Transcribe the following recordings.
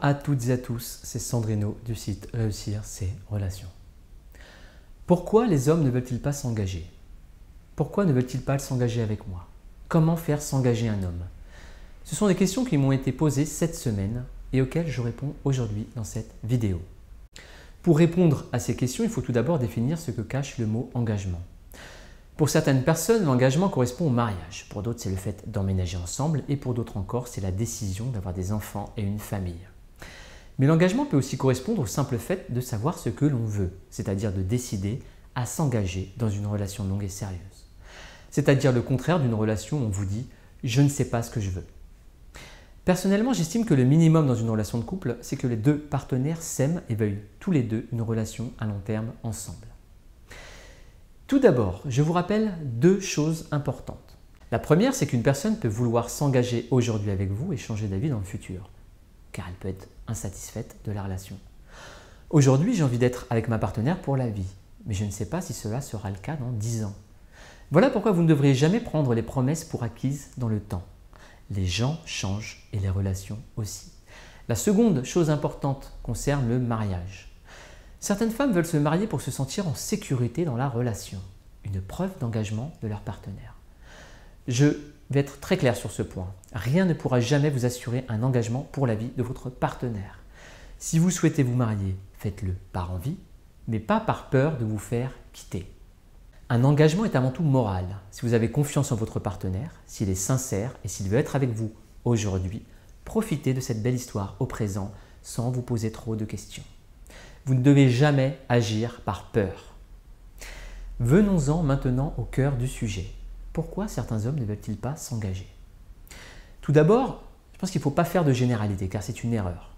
à toutes et à tous, c'est Sandrino du site Réussir ses relations. Pourquoi les hommes ne veulent-ils pas s'engager? Pourquoi ne veulent-ils pas s'engager avec moi? Comment faire s'engager un homme? Ce sont des questions qui m'ont été posées cette semaine et auxquelles je réponds aujourd'hui dans cette vidéo. Pour répondre à ces questions, il faut tout d'abord définir ce que cache le mot engagement. Pour certaines personnes, l'engagement correspond au mariage. Pour d'autres, c'est le fait d'emménager ensemble et pour d'autres encore, c'est la décision d'avoir des enfants et une famille. Mais l'engagement peut aussi correspondre au simple fait de savoir ce que l'on veut, c'est-à-dire de décider à s'engager dans une relation longue et sérieuse. C'est-à-dire le contraire d'une relation où on vous dit « je ne sais pas ce que je veux ». Personnellement, j'estime que le minimum dans une relation de couple, c'est que les deux partenaires s'aiment et veuillent tous les deux une relation à long terme ensemble. Tout d'abord, je vous rappelle deux choses importantes. La première, c'est qu'une personne peut vouloir s'engager aujourd'hui avec vous et changer d'avis dans le futur, car elle peut être insatisfaite de la relation. Aujourd'hui, j'ai envie d'être avec ma partenaire pour la vie, mais je ne sais pas si cela sera le cas dans 10 ans. Voilà pourquoi vous ne devriez jamais prendre les promesses pour acquises dans le temps. Les gens changent et les relations aussi. La seconde chose importante concerne le mariage. Certaines femmes veulent se marier pour se sentir en sécurité dans la relation, une preuve d'engagement de leur partenaire. Je vais être très clair sur ce point. Rien ne pourra jamais vous assurer un engagement pour la vie de votre partenaire. Si vous souhaitez vous marier, faites-le par envie, mais pas par peur de vous faire quitter. Un engagement est avant tout moral. Si vous avez confiance en votre partenaire, s'il est sincère et s'il veut être avec vous aujourd'hui, profitez de cette belle histoire au présent sans vous poser trop de questions. Vous ne devez jamais agir par peur. Venons-en maintenant au cœur du sujet. Pourquoi certains hommes ne veulent-ils pas s'engager? Tout d'abord, je pense qu'il ne faut pas faire de généralité car c'est une erreur.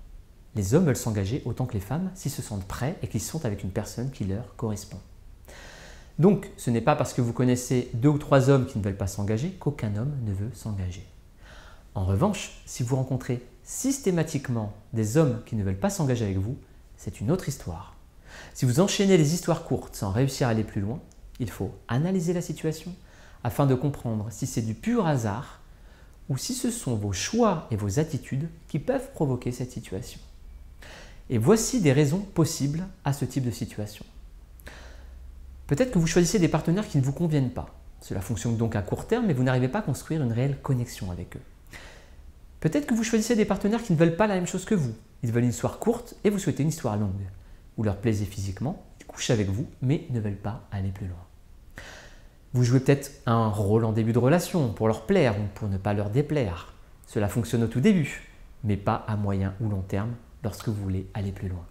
Les hommes veulent s'engager autant que les femmes s'ils se sentent prêts et qu'ils sont avec une personne qui leur correspond. Donc, ce n'est pas parce que vous connaissez 2 ou 3 hommes qui ne veulent pas s'engager qu'aucun homme ne veut s'engager. En revanche, si vous rencontrez systématiquement des hommes qui ne veulent pas s'engager avec vous, c'est une autre histoire. Si vous enchaînez les histoires courtes sans réussir à aller plus loin, il faut analyser la situation afin de comprendre si c'est du pur hasard ou si ce sont vos choix et vos attitudes qui peuvent provoquer cette situation. Et voici des raisons possibles à ce type de situation. Peut-être que vous choisissez des partenaires qui ne vous conviennent pas. Cela fonctionne donc à court terme, mais vous n'arrivez pas à construire une réelle connexion avec eux. Peut-être que vous choisissez des partenaires qui ne veulent pas la même chose que vous. Ils veulent une histoire courte et vous souhaitez une histoire longue. Vous leur plaisez physiquement, ils couchent avec vous, mais ne veulent pas aller plus loin. Vous jouez peut-être un rôle en début de relation pour leur plaire ou pour ne pas leur déplaire. Cela fonctionne au tout début, mais pas à moyen ou long terme lorsque vous voulez aller plus loin.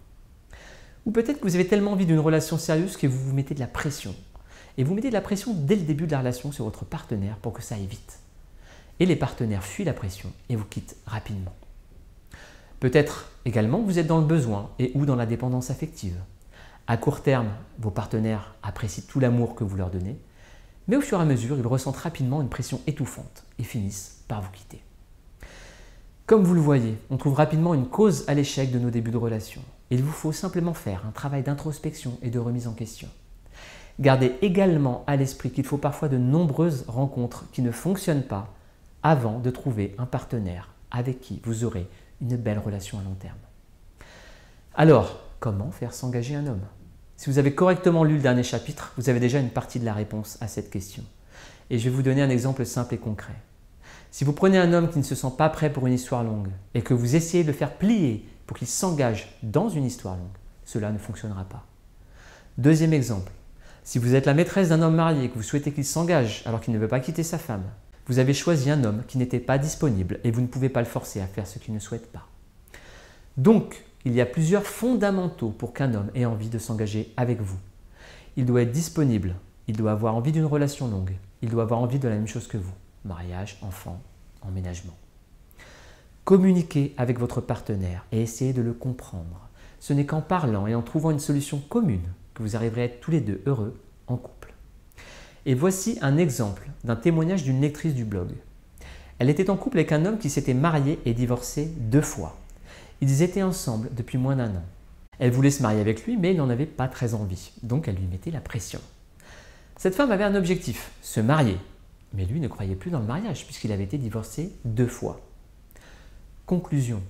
Ou peut-être que vous avez tellement envie d'une relation sérieuse que vous vous mettez de la pression. Et vous mettez de la pression dès le début de la relation sur votre partenaire pour que ça aille vite. Et les partenaires fuient la pression et vous quittent rapidement. Peut-être également que vous êtes dans le besoin et ou dans la dépendance affective. À court terme, vos partenaires apprécient tout l'amour que vous leur donnez, mais au fur et à mesure, ils ressentent rapidement une pression étouffante et finissent par vous quitter. Comme vous le voyez, on trouve rapidement une cause à l'échec de nos débuts de relation. Il vous faut simplement faire un travail d'introspection et de remise en question. Gardez également à l'esprit qu'il faut parfois de nombreuses rencontres qui ne fonctionnent pas avant de trouver un partenaire avec qui vous aurez une belle relation à long terme. Alors, comment faire s'engager un homme? Si vous avez correctement lu le dernier chapitre, vous avez déjà une partie de la réponse à cette question. Et je vais vous donner un exemple simple et concret. Si vous prenez un homme qui ne se sent pas prêt pour une histoire longue et que vous essayez de le faire plier pour qu'il s'engage dans une histoire longue, cela ne fonctionnera pas. Deuxième exemple, si vous êtes la maîtresse d'un homme marié et que vous souhaitez qu'il s'engage alors qu'il ne veut pas quitter sa femme, vous avez choisi un homme qui n'était pas disponible et vous ne pouvez pas le forcer à faire ce qu'il ne souhaite pas. Donc, il y a plusieurs fondamentaux pour qu'un homme ait envie de s'engager avec vous. Il doit être disponible, il doit avoir envie d'une relation longue, il doit avoir envie de la même chose que vous, mariage, enfant, emménagement. Communiquez avec votre partenaire et essayez de le comprendre. Ce n'est qu'en parlant et en trouvant une solution commune que vous arriverez à être tous les deux heureux en couple. Et voici un exemple d'un témoignage d'une lectrice du blog. Elle était en couple avec un homme qui s'était marié et divorcé 2 fois. Ils étaient ensemble depuis moins d'1 an. Elle voulait se marier avec lui, mais il n'en avait pas très envie, donc elle lui mettait la pression. Cette femme avait un objectif, se marier. Mais lui ne croyait plus dans le mariage puisqu'il avait été divorcé 2 fois. Conclusion,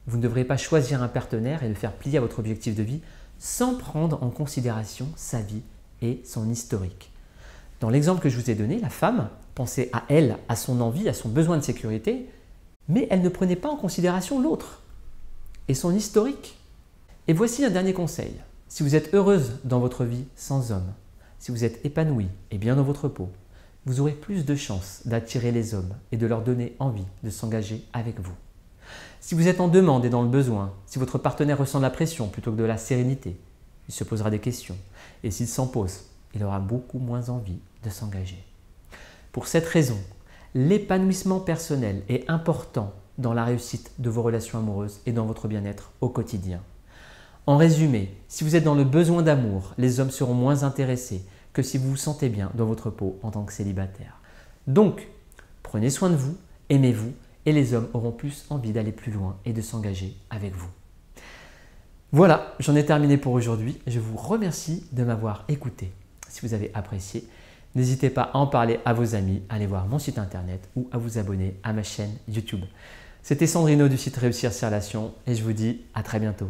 Vous ne devrez pas choisir un partenaire et le faire plier à votre objectif de vie sans prendre en considération sa vie et son historique. Dans l'exemple que je vous ai donné, la femme pensait à elle, à son envie, à son besoin de sécurité, mais elle ne prenait pas en considération l'autre et son historique. Et voici un dernier conseil. Si vous êtes heureuse dans votre vie sans homme, si vous êtes épanouie et bien dans votre peau, vous aurez plus de chances d'attirer les hommes et de leur donner envie de s'engager avec vous. Si vous êtes en demande et dans le besoin, si votre partenaire ressent de la pression plutôt que de la sérénité, il se posera des questions. Et s'il s'en pose, il aura beaucoup moins envie de s'engager. Pour cette raison, l'épanouissement personnel est important dans la réussite de vos relations amoureuses et dans votre bien-être au quotidien. En résumé, si vous êtes dans le besoin d'amour, les hommes seront moins intéressés que si vous vous sentez bien dans votre peau en tant que célibataire. Donc, prenez soin de vous, aimez-vous et les hommes auront plus envie d'aller plus loin et de s'engager avec vous. Voilà, j'en ai terminé pour aujourd'hui. Je vous remercie de m'avoir écouté. Si vous avez apprécié, n'hésitez pas à en parler à vos amis, à aller voir mon site internet ou à vous abonner à ma chaîne YouTube. C'était Sandrino du site Réussir ses relations et je vous dis à très bientôt.